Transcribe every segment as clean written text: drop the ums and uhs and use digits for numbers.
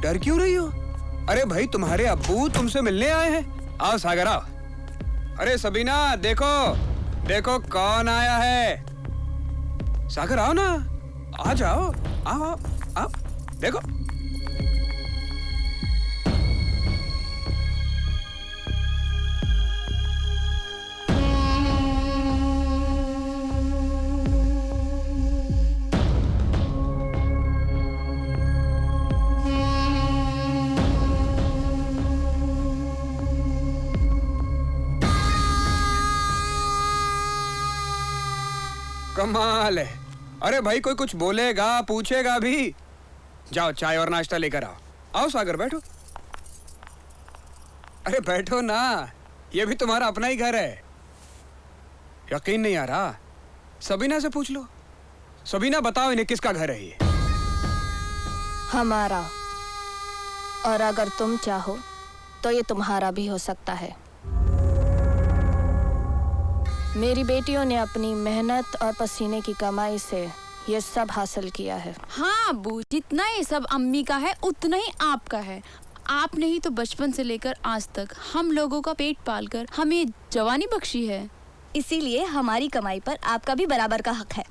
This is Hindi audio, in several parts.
डर क्यों रही हो? अरे भाई, तुम्हारे अब्बू तुमसे मिलने आए हैं। आओ सागर आओ। अरे सबीना, देखो देखो कौन आया है। सागर आओ ना, आ जाओ, आओ आओ आओ, देखो। कमाल है। अरे भाई, कोई कुछ बोलेगा पूछेगा भी? जाओ चाय और नाश्ता लेकर आओ। आओ सागर, बैठो। अरे बैठो ना, ये भी तुम्हारा अपना ही घर है। यकीन नहीं आ रहा? सबीना से पूछ लो। सबीना, बताओ इन्हें किसका घर है ये? हमारा। और अगर तुम चाहो तो ये तुम्हारा भी हो सकता है। मेरी बेटियों ने अपनी मेहनत और पसीने की कमाई से ये सब हासिल किया है। हाँ अब्बू, जितना ये सब अम्मी का है उतना ही आपका है। आपने ही तो बचपन से लेकर आज तक हम लोगों का पेट पालकर हमें जवानी बख्शी है। इसीलिए हमारी कमाई पर आपका भी बराबर का हक है।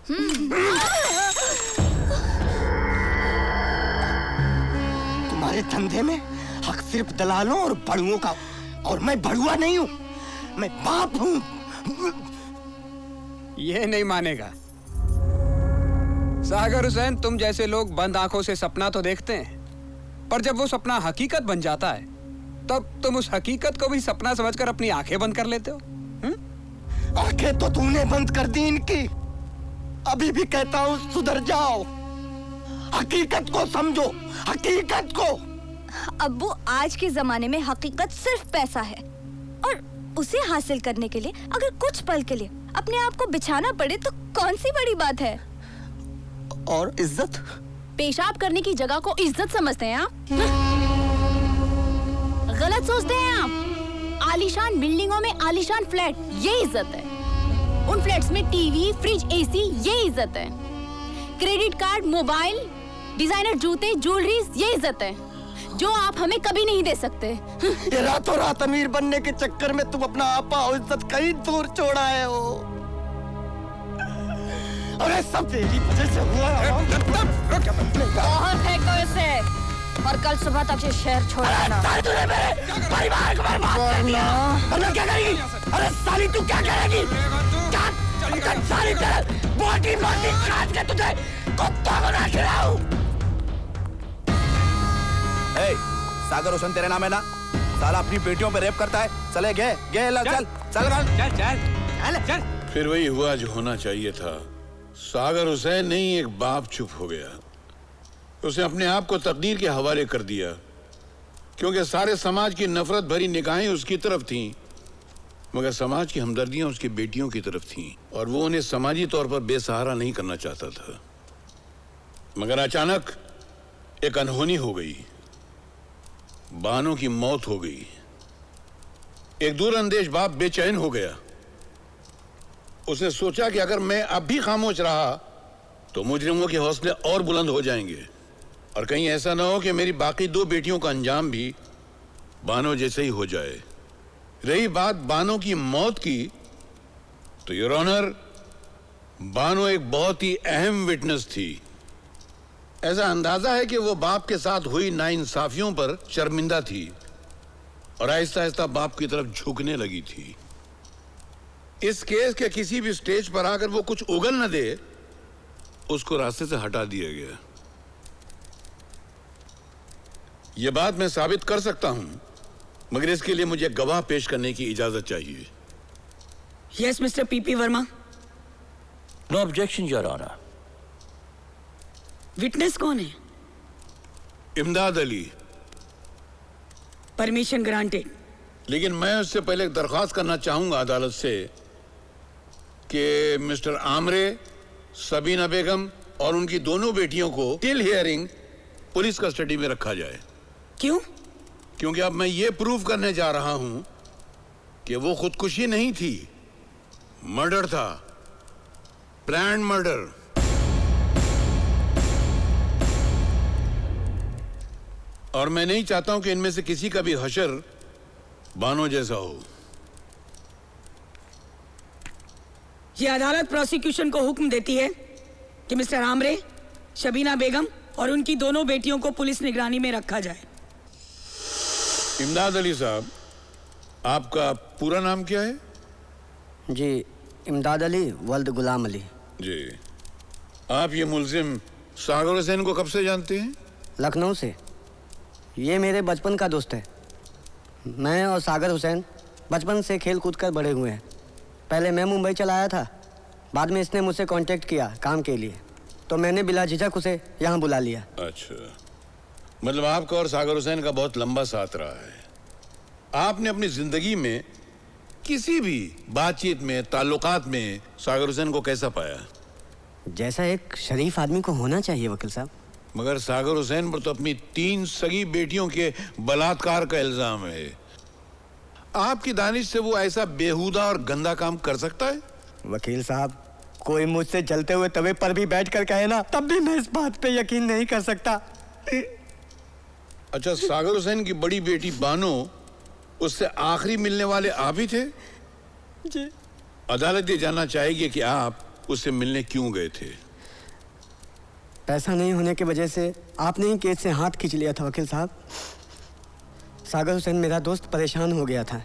तुम्हारे धंधे में हक सिर्फ दलालों और बड़ुओं का, और मैं बड़ुआ नहीं हूँ, मैं बाप हूँ। ये नहीं मानेगा। सागर हुसैन, तुम जैसे लोग बंद आंखों से सपना तो देखते हैं, पर जब वो सपना हकीकत बन जाता है तब तुम उस हकीकत को भी सपना समझकर अपनी आंखें बंद कर लेते हो। आंखें तो तूने बंद कर दी इनकी। अभी भी कहता हूँ सुधर जाओ, हकीकत को समझो, हकीकत को। अब्बू, आज के जमाने में हकीकत सिर्फ पैसा है, और उसे हासिल करने के लिए अगर कुछ पल के लिए अपने आप को बिछाना पड़े तो कौन सी बड़ी बात है। और इज्जत? पेशाब करने की जगह को इज्जत समझते हैं आप? गलत सोचते हैं आप। आलीशान बिल्डिंगों में आलीशान फ्लैट, ये इज्जत है। उन फ्लैट्स में टीवी, फ्रिज, एसी, ये इज्जत है। क्रेडिट कार्ड, मोबाइल, डिजाइनर जूते, ज्वेलरीज, ये इज्जत है जो आप हमें कभी नहीं दे सकते। ये रातों रात अमीर बनने के चक्कर में तुम अपना आपा और इज्जत कहीं दूर छोड़ा है हो। अरे सब तेरी वजह से हुआ। बाहर फेंको इसे, और कल सुबह तक ये शहर छोड़ देना। तूने मेरे परिवार को बर्बाद किया। अरे क्या करेगी? अरे साली तू क्या करेगी? साली तेरे बोटी बोटी काट के तुझे कुत्ता बना खिलाऊं। सागर हुसैन तेरा नाम है ना? साला अपनी बेटियों पे रेप करता है। चले गए चल चल चल चल चल। फिर वही हुआ जो होना चाहिए था। सागर हुसैन नहीं, एक बाप चुप हो गया। उसने अपने आप को तकदीर के हवाले कर दिया, क्योंकि सारे समाज की नफरत भरी निगाहें उसकी तरफ थीं, मगर समाज की हमदर्दियां उसकी बेटियों की तरफ थीं, और वो उन्हें समाजी तौर पर बेसहारा नहीं करना चाहता था। मगर अचानक एक अनहोनी हो गई। बानो की मौत हो गई। एक दूरअंदेश बाप बेचैन हो गया। उसने सोचा कि अगर मैं अब भी खामोश रहा तो मुजरिमों के हौसले और बुलंद हो जाएंगे, और कहीं ऐसा ना हो कि मेरी बाकी दो बेटियों का अंजाम भी बानो जैसे ही हो जाए। रही बात बानो की मौत की, तो योर ऑनर, बानो एक बहुत ही अहम विटनेस थी। ऐसा अंदाजा है कि वो बाप के साथ हुई नाइंसाफियों पर शर्मिंदा थी और आहिस्ता आहिस्ता बाप की तरफ झुकने लगी थी। इस केस के किसी भी स्टेज पर आकर वो कुछ उगल न दे, उसको रास्ते से हटा दिया गया। यह बात मैं साबित कर सकता हूं, मगर इसके लिए मुझे गवाह पेश करने की इजाजत चाहिए। Yes mister PP Verma. No objection your honour. Witness कौन है? इमदाद अली। Permission granted. लेकिन मैं उससे पहले एक दरख्वास्त करना चाहूंगा अदालत से कि मिस्टर आमरे, सबीना बेगम और उनकी दोनों बेटियों को टिल हियरिंग पुलिस कस्टडी में रखा जाए। क्यों? क्योंकि अब मैं ये प्रूव करने जा रहा हूं कि वो खुदकुशी नहीं थी, मर्डर था, प्लान्ड मर्डर। और मैं नहीं चाहता हूं कि इनमें से किसी का भी हशर बानो जैसा हो। ये अदालत प्रोसिक्यूशन को हुक्म देती है कि मिस्टर आमरे, शबीना बेगम और उनकी दोनों बेटियों को पुलिस निगरानी में रखा जाए। इमदाद अली साहब, आपका पूरा नाम क्या है? जी, इमदाद अली वल्द गुलाम अली। जी। आप ये मुलजिम सागर हुसैन को कब से जानते हैं? लखनऊ से। ये मेरे बचपन का दोस्त है। मैं और सागर हुसैन बचपन से खेल कूद कर बड़े हुए हैं। पहले मैं मुंबई चला आया था, बाद में इसने मुझसे कांटेक्ट किया काम के लिए, तो मैंने बिला झिझक उसे यहाँ बुला लिया। अच्छा, मतलब आपका और सागर हुसैन का बहुत लंबा साथ रहा है। आपने अपनी जिंदगी में किसी भी बातचीत में, ताल्लुकात में सागर हुसैन को कैसा पाया? जैसा एक शरीफ आदमी को होना चाहिए वकील साहब। मगर सागर हुसैन पर तो अपनी 3 सगी बेटियों के बलात्कार का इल्जाम है। आपकी दानिश से वो ऐसा बेहुदा और गंदा काम कर सकता है? वकील साहब, कोई मुझसे जलते हुए तवे पर भी बैठ कर कहे ना, तब भी मैं इस बात पे यकीन नहीं कर सकता। अच्छा, सागर हुसैन की बड़ी बेटी बानो, उससे आखिरी मिलने वाले आप ही थे? जी। अदालत ये जानना चाहेगी कि आप उससे मिलने क्यों गए थे? पैसा नहीं होने की वजह से आपने ही केस से हाथ खींच लिया था वकील साहब। सागर हुसैन मेरा दोस्त परेशान हो गया था।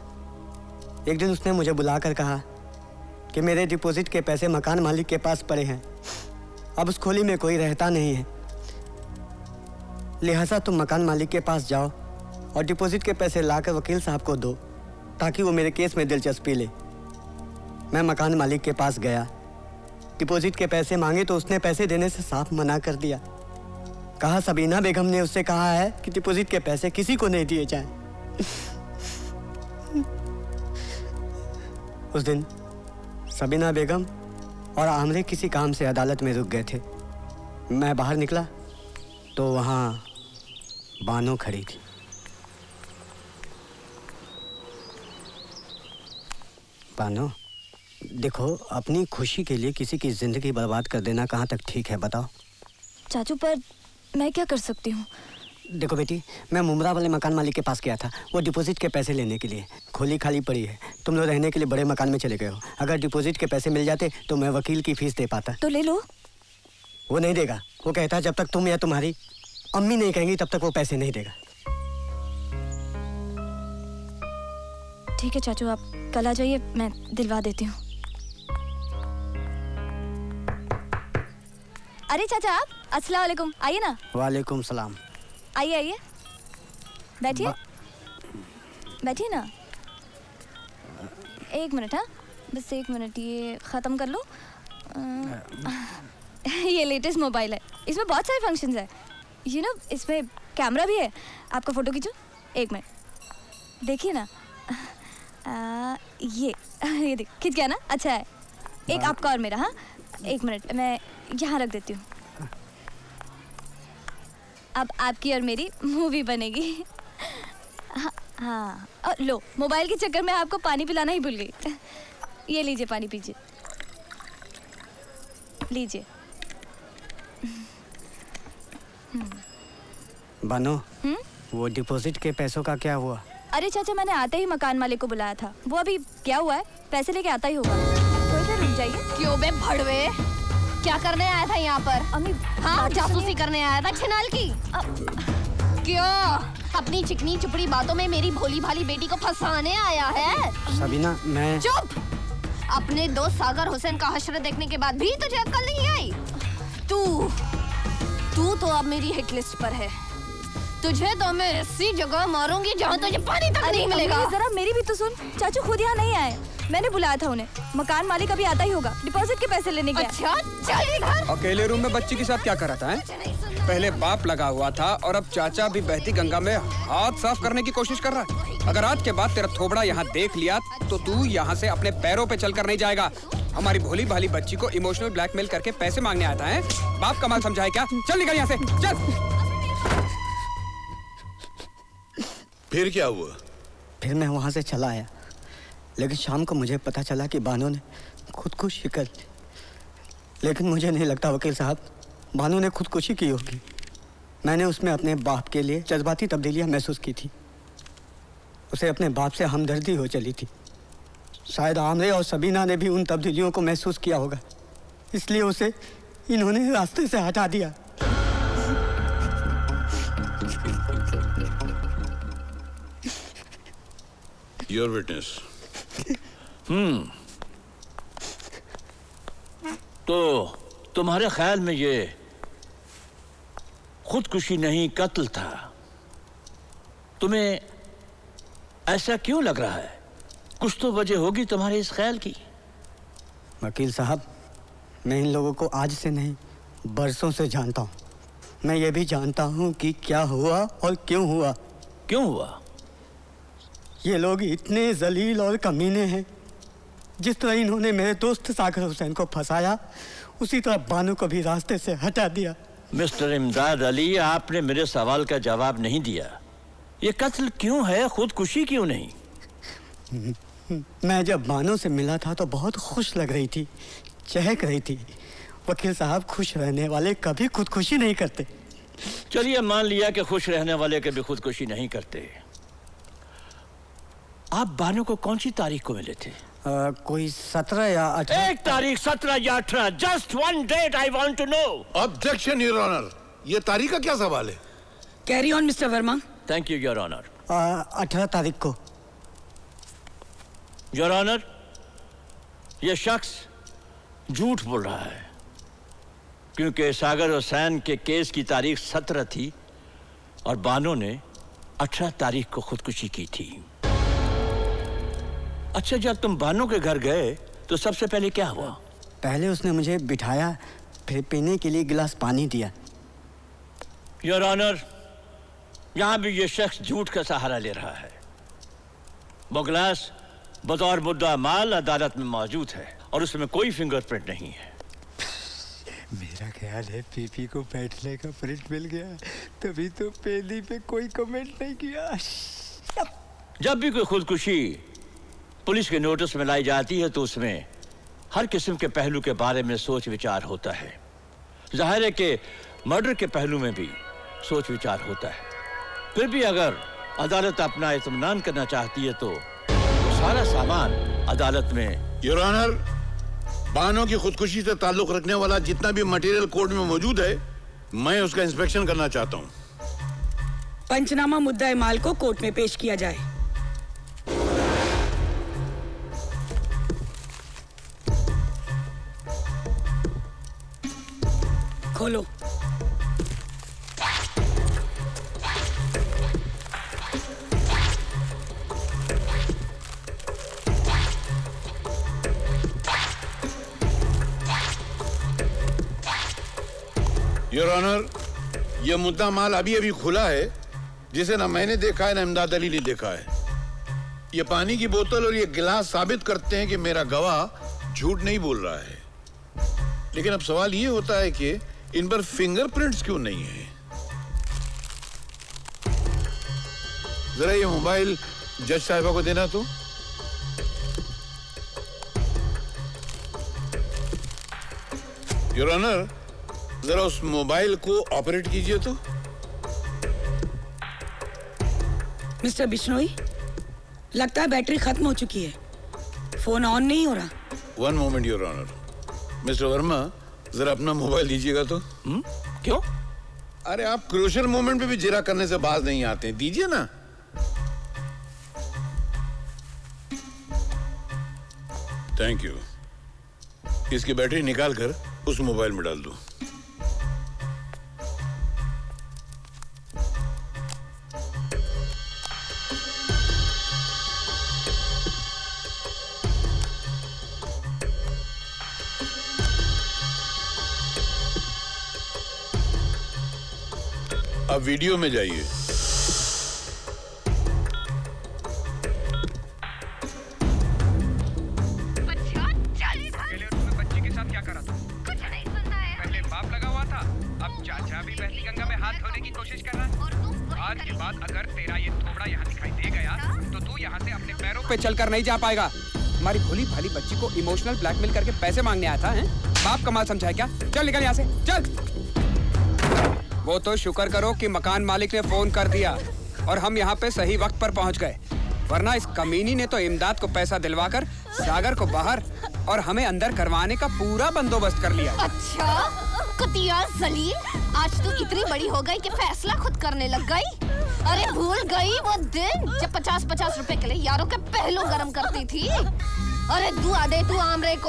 एक दिन उसने मुझे बुलाकर कहा कि मेरे डिपॉजिट के पैसे मकान मालिक के पास पड़े हैं, अब उस खोली में कोई रहता नहीं है, लिहाजा तुम मकान मालिक के पास जाओ और डिपॉजिट के पैसे लाकर वकील साहब को दो ताकि वो मेरे केस में दिलचस्पी ले। मैं मकान मालिक के पास गया, डिपॉजिट के पैसे मांगे तो उसने पैसे देने से साफ मना कर दिया। कहा सबीना बेगम ने उससे कहा है कि डिपॉजिट के पैसे किसी को नहीं दिए जाएं। उस दिन सबीना बेगम और आमरे किसी काम से अदालत में रुक गए थे। मैं बाहर निकला तो वहां बानो खड़ी थी। बानो, देखो, अपनी खुशी के लिए किसी की जिंदगी बर्बाद कर देना कहाँ तक ठीक है बताओ? चाचू, पर मैं क्या कर सकती हूँ? देखो बेटी, मैं मुमरा वाले मकान मालिक के पास गया था, वो डिपॉजिट के पैसे लेने के लिए। खोली खाली पड़ी है, तुम लोग रहने के लिए बड़े मकान में चले गए हो। अगर डिपॉजिट के पैसे मिल जाते तो मैं वकील की फीस दे पाता। तो ले लो। वो नहीं देगा। वो कहता है जब तक तुम या तुम्हारी अम्मी नहीं कहेंगी तब तक वो पैसे नहीं देगा। ठीक है चाचू, आप कल आ जाइए, मैं दिलवा देती हूँ। अरे चाचा, आप अस्सलाम वालेकुम, आइए ना। वालेकुम सलाम। आइए आइए, बैठिए बैठिए ना। एक मिनट, हाँ बस 1 मिनट, ये ख़त्म कर लो। ये लेटेस्ट मोबाइल है, इसमें बहुत सारे फंक्शंस है। यू नो, इसमें कैमरा भी है। आपका फ़ोटो खींचो, 1 मिनट, देखिए ना। ये देख, खींच गया ना? अच्छा है। एक आपका और मेरा। हाँ, 1 मिनट, मैं यहाँ रख देती हूँ। अब आपकी और मेरी मूवी बनेगी। हाँ, और लो, मोबाइल के चक्कर में आपको पानी पिलाना ही भूल गई। ये लीजिए, पानी पीजिए, लीजिए। बानो, वो डिपॉजिट के पैसों का क्या हुआ? अरे चाचा, मैंने आते ही मकान मालिक को बुलाया था। वो अभी क्या हुआ है, पैसे लेके आता ही होगा। थोड़ी देर रुक जाइए। क्यों बे भड़वे, क्या करने आया था यहाँ पर? अम्मी, हाँ, जासूसी करने आया था छिनाल की। क्यों अपनी चिकनी चुपड़ी बातों में मेरी भोली भाली बेटी को फंसाने आया है? सबीना, मैं... चुप! अपने दोस्त सागर हुसैन का हश्र देखने के बाद भी तुझे अक्ल नहीं आई? तू तो अब मेरी हिट लिस्ट पर है। तुझे तो मैं ऐसी जगह मारूंगी जहाँ तुझे पानी तक नहीं मिलेगा। जरा मेरी भी तो सुन। चाचू खुद यहाँ नहीं आए, मैंने बुलाया था उन्हें। मकान मालिक अभी आता ही होगा, डिपॉजिट के पैसे लेने गया। अच्छा, चल इधर। अकेले रूम में बच्ची के साथ क्या कर रहा था? पहले बाप लगा हुआ था और अब चाचा भी बहती गंगा में हाथ साफ करने की कोशिश कर रहा है। अगर आज के बाद तेरा थोबड़ा यहाँ देख लिया तो तू यहाँ से अपने पैरों पे चलकर नहीं जाएगा। हमारी भोली भाली बच्ची को इमोशनल ब्लैकमेल करके पैसे मांगने आता है। बाप का माल समझा है क्या? चल निकल यहाँ से, चल। फिर क्या हुआ? फिर मैं वहाँ से चला आया, लेकिन शाम को मुझे पता चला कि बानो ने खुदकुशी कर ली। लेकिन मुझे नहीं लगता वकील साहब, बानो ने खुदकुशी की होगी। मैंने उसमें अपने बाप के लिए जज्बाती तब्दीलियां महसूस की थी। उसे अपने बाप से हमदर्दी हो चली थी। शायद आमरे और सबीना ने भी उन तब्दीलियों को महसूस किया होगा, इसलिए उसे इन्होंने रास्ते से हटा दिया। Your witness. तो तुम्हारे ख्याल में ये खुदकुशी नहीं कत्ल था? तुम्हें ऐसा क्यों लग रहा है? कुछ तो वजह होगी तुम्हारे इस ख्याल की। वकील साहब, मैं इन लोगों को आज से नहीं बरसों से जानता हूँ। मैं ये भी जानता हूँ कि क्या हुआ और क्यों हुआ। क्यों हुआ? ये लोग इतने जलील और कमीने हैं। जिस तरह इन्होंने मेरे दोस्त सागर हुसैन को फंसाया, उसी तरह बानू को भी रास्ते से हटा दिया। मिस्टर इमदाद अली, आपने मेरे सवाल का जवाब नहीं दिया। ये कत्ल क्यों है, खुदकुशी क्यों नहीं? मैं जब बानो से मिला था तो बहुत खुश लग रही थी, चहक रही थी। वकील साहब, खुश रहने वाले कभी खुदकुशी नहीं करते। चलिए मान लिया कि खुश रहने वाले कभी खुदकुशी नहीं करते। आप बानो को कौन सी तारीख को मिले थे? कोई 17 या 18। एक तारीख, 17 या 18। Just one date I want to know. Objection your honour. ये तारीख का क्या सवाल है? Carry on mister Verma. Thank you your honour. 18 तारीख को। योर ऑनर, यह शख्स झूठ बोल रहा है, क्योंकि सागर हुसैन के केस की तारीख 17 थी और बानो ने 18 तारीख को खुदकुशी की थी। अच्छा, जब तुम बानो के घर गए तो सबसे पहले क्या हुआ? पहले उसने मुझे बिठाया, फिर पीने के लिए गिलास पानी दिया। योर ऑनर, यहां भी ये शख्स झूठ का सहारा ले रहा है। वो गिलास बतौर मुद्दा माल अदालत में मौजूद है और उसमें कोई फिंगरप्रिंट नहीं है। मेरा ख्याल है पीपी को बैठने का प्रिंट मिल गया, तभी तो पेली पे कोई कमेंट नहीं किया। जब भी कोई खुदकुशी पुलिस के नोटिस में लाई जाती है तो उसमें हर किस्म के पहलू के बारे में सोच विचार होता है। जाहिर है कि मर्डर के पहलू में भी सोच विचार होता है। फिर भी अगर अदालत अपना इत्मीनान करना चाहती है तो सारा सामान अदालत में। योर ऑनर, बानो की खुदकुशी से ताल्लुक रखने वाला जितना भी मटेरियल कोर्ट में मौजूद है, मैं उसका इंस्पेक्शन करना चाहता हूँ। पंचनामा मुद्दा माल को कोर्ट में पेश किया जाए। खोलो। योर ऑनर, यह मुद्दा माल अभी अभी खुला है, जिसे ना मैंने देखा है ना इमदाद अली ने देखा है। यह पानी की बोतल और यह गिलास साबित करते हैं कि मेरा गवाह झूठ नहीं बोल रहा है। लेकिन अब सवाल यह होता है कि इन पर फिंगरप्रिंट्स क्यों नहीं है? जरा ये मोबाइल जज साहिबा को देना तो। योर ऑनर, जरा उस मोबाइल को ऑपरेट कीजिए तो। मिस्टर बिश्नोई, लगता है बैटरी खत्म हो चुकी है, फोन ऑन नहीं हो रहा। One moment your honour. Mister Verma, जरा अपना मोबाइल दीजिएगा तो। क्यों? अरे आप क्रूशियल मोमेंट पे भी जिरा करने से बाज नहीं आते, दीजिए ना। Thank you. इसकी बैटरी निकाल कर उस मोबाइल में डाल दो। अब वीडियो में जाइए। बच्ची के साथ क्या करा था? कुछ नहीं सुनता है। पहले बाप लगा हुआ था, अब चाचा भी बहती गंगा में हाथ धोने की कोशिश कर रहा है। आज के बाद अगर तेरा ये थोबड़ा यहाँ दिखाई दे गया तो तू यहाँ से अपने पैरों पे चलकर नहीं जा पाएगा। हमारी भोली भाली बच्ची को इमोशनल ब्लैकमेल करके पैसे मांगने आया था, हैं? बाप का माल समझा है क्या? चल निकल यहाँ से, चल। वो तो शुक्र करो कि मकान मालिक ने फोन कर दिया और हम यहाँ पे सही वक्त पर पहुँच गए, वरना इस कमीनी ने तो इमदाद को पैसा दिलवाकर सागर को बाहर और हमें अंदर करवाने का पूरा बंदोबस्त कर लिया। अच्छा कुतिया जलील, आज तू इतनी बड़ी हो गई कि फैसला खुद करने लग गई। अरे भूल गई वो दिन जब 50-50 रुपए के लिए यारों के पहलू गरम करती थी। अरे दुआ दे तू आमरे को।